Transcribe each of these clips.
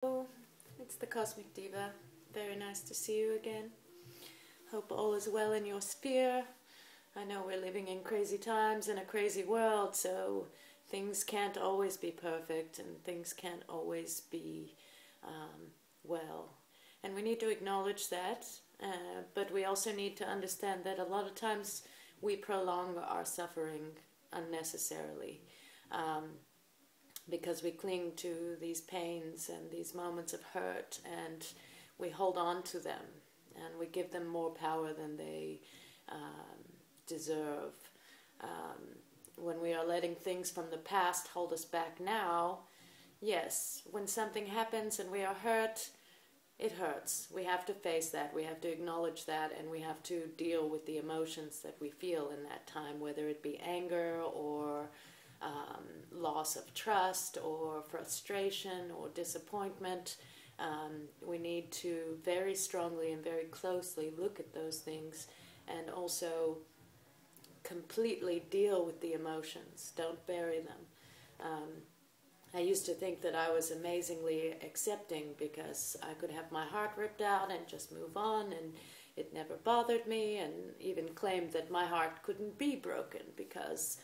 Hello, it's the Cosmic Diva. Very nice to see you again. Hope all is well in your sphere. I know we're living in crazy times in a crazy world, so things can't always be perfect and things can't always be well. And we need to acknowledge that, but we also need to understand that a lot of times we prolong our suffering unnecessarily. Because we cling to these pains and these moments of hurt, and we hold on to them and we give them more power than they deserve. When we are letting things from the past hold us back now, yes, when something happens and we are hurt, it hurts. We have to face that, we have to acknowledge that, and we have to deal with the emotions that we feel in that time, whether it be anger or loss of trust or frustration or disappointment. We need to very strongly and very closely look at those things and also completely deal with the emotions. Don't bury them. I used to think that I was amazingly accepting because I could have my heart ripped out and just move on, and it never bothered me, and even claimed that my heart couldn't be broken because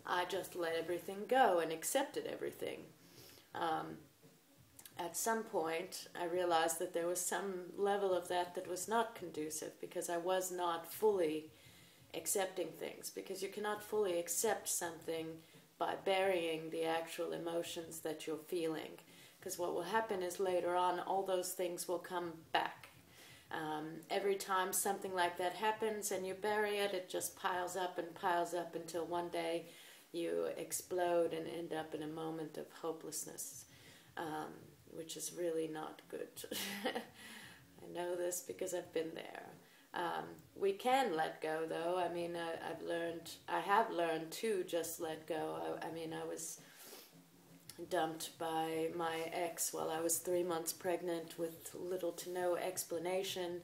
I just let everything go and accepted everything. At some point, I realized that there was some level of that was not conducive, because I was not fully accepting things, because you cannot fully accept something by burying the actual emotions that you're feeling, because what will happen is later on all those things will come back. Every time something like that happens and you bury it, it just piles up and piles up until one day you explode and end up in a moment of hopelessness, which is really not good. I know this because I've been there. We can let go, though. I mean, I have learned to just let go. I was dumped by my ex while I was 3 months pregnant with little to no explanation.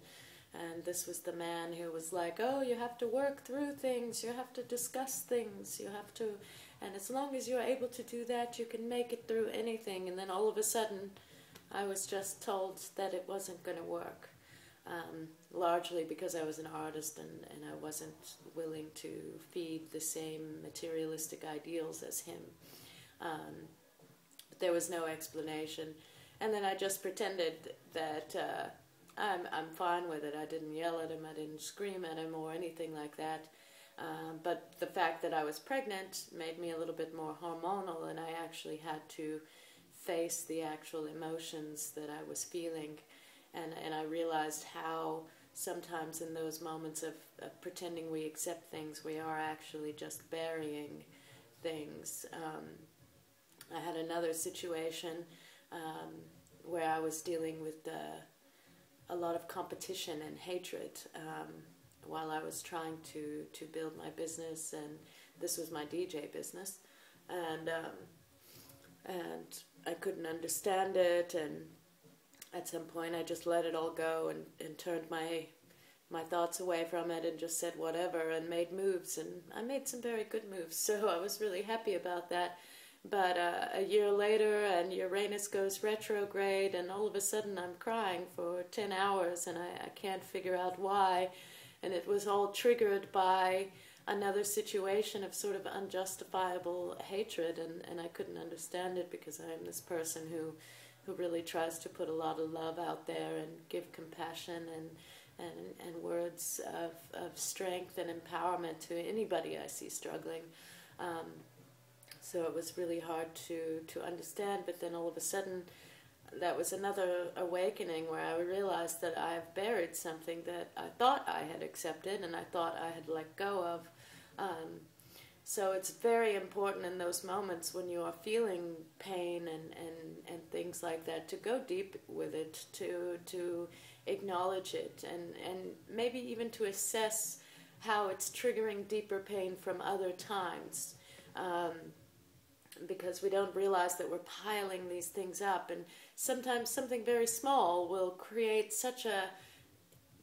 And this was the man who was like, oh, you have to work through things, you have to discuss things, you have to, and as long as you're able to do that, you can make it through anything. And then all of a sudden, I was just told that it wasn't going to work. Largely because I was an artist and I wasn't willing to feed the same materialistic ideals as him. But there was no explanation. And then I just pretended that I'm fine with it. I didn't yell at him, I didn't scream at him or anything like that. But the fact that I was pregnant made me a little bit more hormonal, and I actually had to face the actual emotions that I was feeling. And I realized how sometimes in those moments of pretending we accept things, we are actually just burying things. I had another situation where I was dealing with a lot of competition and hatred while I was trying to build my business, and this was my DJ business, and I couldn't understand it, and at some point I just let it all go and turned my thoughts away from it and just said whatever and made moves, and I made some very good moves, so I was really happy about that. But a year later, and Uranus goes retrograde, and all of a sudden I'm crying for 10 hours, and I can't figure out why. And it was all triggered by another situation of sort of unjustifiable hatred, and I couldn't understand it because I am this person who really tries to put a lot of love out there and give compassion and words of strength and empowerment to anybody I see struggling. So it was really hard to understand, but then all of a sudden that was another awakening where I realized that I've buried something that I thought I had accepted and I thought I had let go of. So it's very important in those moments when you are feeling pain and things like that to go deep with it, to acknowledge it, and maybe even to assess how it's triggering deeper pain from other times. Because we don't realize that we're piling these things up, and sometimes something very small will create such a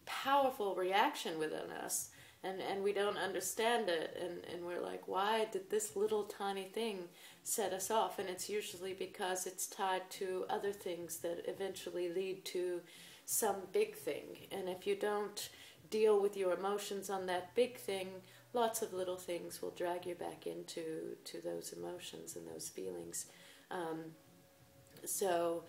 powerful reaction within us, and we don't understand it, and we're like, why did this little tiny thing set us off, and it's usually because it's tied to other things that eventually lead to some big thing. And if you don't deal with your emotions on that big thing, lots of little things will drag you back into those emotions and those feelings. So,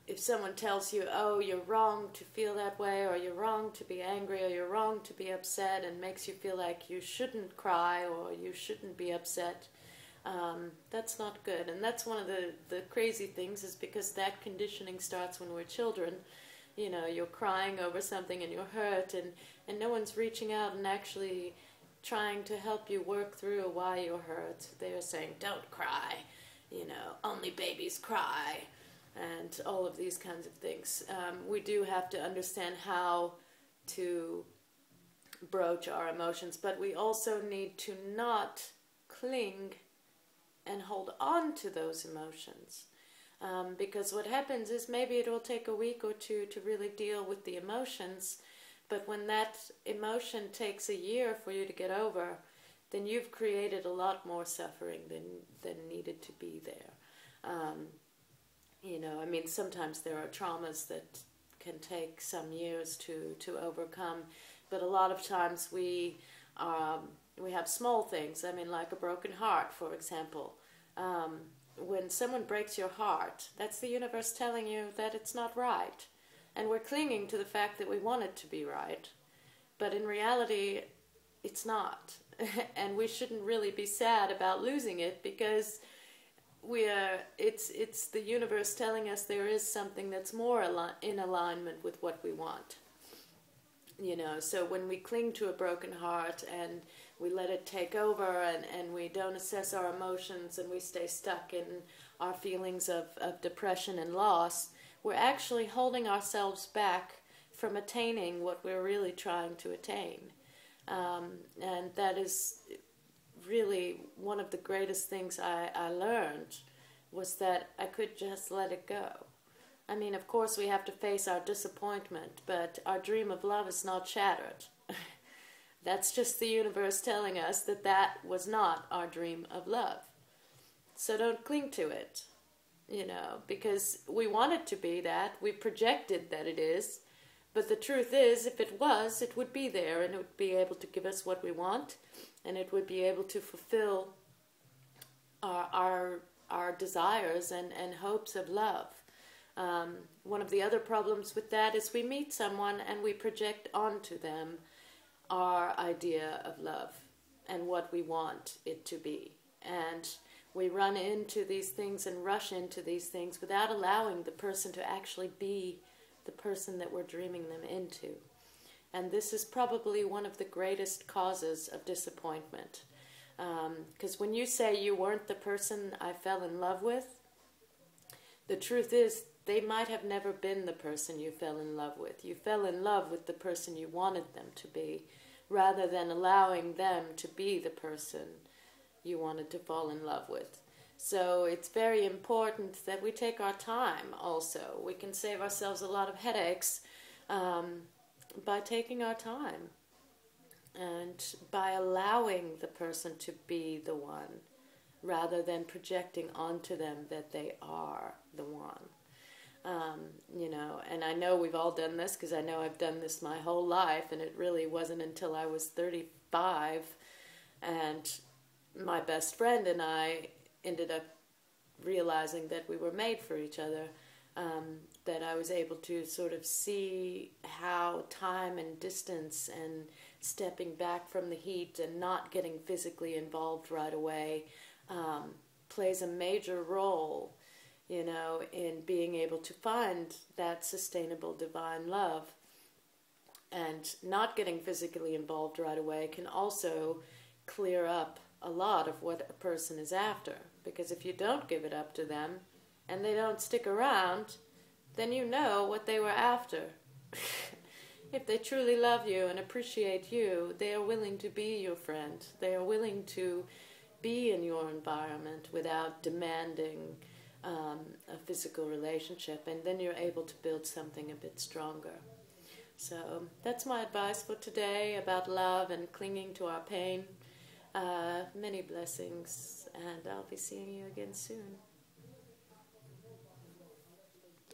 if someone tells you, oh, you're wrong to feel that way, or you're wrong to be angry, or you're wrong to be upset, and makes you feel like you shouldn't cry or you shouldn't be upset, that's not good. And that's one of the crazy things, is because that conditioning starts when we're children. You're crying over something and you're hurt, and no one's reaching out and actually trying to help you work through why you're hurt. They're saying, don't cry, only babies cry, and all of these kinds of things. We do have to understand how to broach our emotions, but we also need to not cling and hold on to those emotions. Because what happens is maybe it will take a week or two to really deal with the emotions, but when that emotion takes a year for you to get over, then you've created a lot more suffering than needed to be there. Sometimes there are traumas that can take some years to overcome, but a lot of times we have small things. Like a broken heart, for example. When someone breaks your heart, that's the universe telling you that it's not right. And we're clinging to the fact that we want it to be right. But in reality, it's not. And we shouldn't really be sad about losing it, because it's the universe telling us there is something that's more in alignment with what we want. So when we cling to a broken heart and we let it take over, and we don't assess our emotions, and we stay stuck in our feelings of depression and loss, we're actually holding ourselves back from attaining what we're really trying to attain. And that is really one of the greatest things I learned, was that I could just let it go. Of course we have to face our disappointment, but our dream of love is not shattered. That's just the universe telling us that was not our dream of love. So don't cling to it, because we want it to be that. We projected that it is. But the truth is, if it was, it would be there, and it would be able to give us what we want, and it would be able to fulfill our desires and hopes of love. One of the other problems with that is we meet someone and we project onto them our idea of love and what we want it to be. And we run into these things and rush into these things without allowing the person to actually be the person that we're dreaming them into. And this is probably one of the greatest causes of disappointment. Because when you say you weren't the person I fell in love with, the truth is they might have never been the person you fell in love with. You fell in love with the person you wanted them to be, rather than allowing them to be the person you wanted to fall in love with. So it's very important that we take our time also. We can save ourselves a lot of headaches by taking our time and by allowing the person to be the one, rather than projecting onto them that they are the one. And I know we've all done this, because I know I've done this my whole life, and it really wasn't until I was 35 and my best friend and I ended up realizing that we were made for each other, that I was able to sort of see how time and distance and stepping back from the heat and not getting physically involved right away plays a major role, in being able to find that sustainable divine love. And not getting physically involved right away can also clear up a lot of what a person is after. Because if you don't give it up to them and they don't stick around, then you know what they were after. If they truly love you and appreciate you, they are willing to be your friend. They are willing to be in your environment without demanding a physical relationship, and then you're able to build something a bit stronger. So that's my advice for today about love and clinging to our pain. Many blessings. and I'll be seeing you again soon.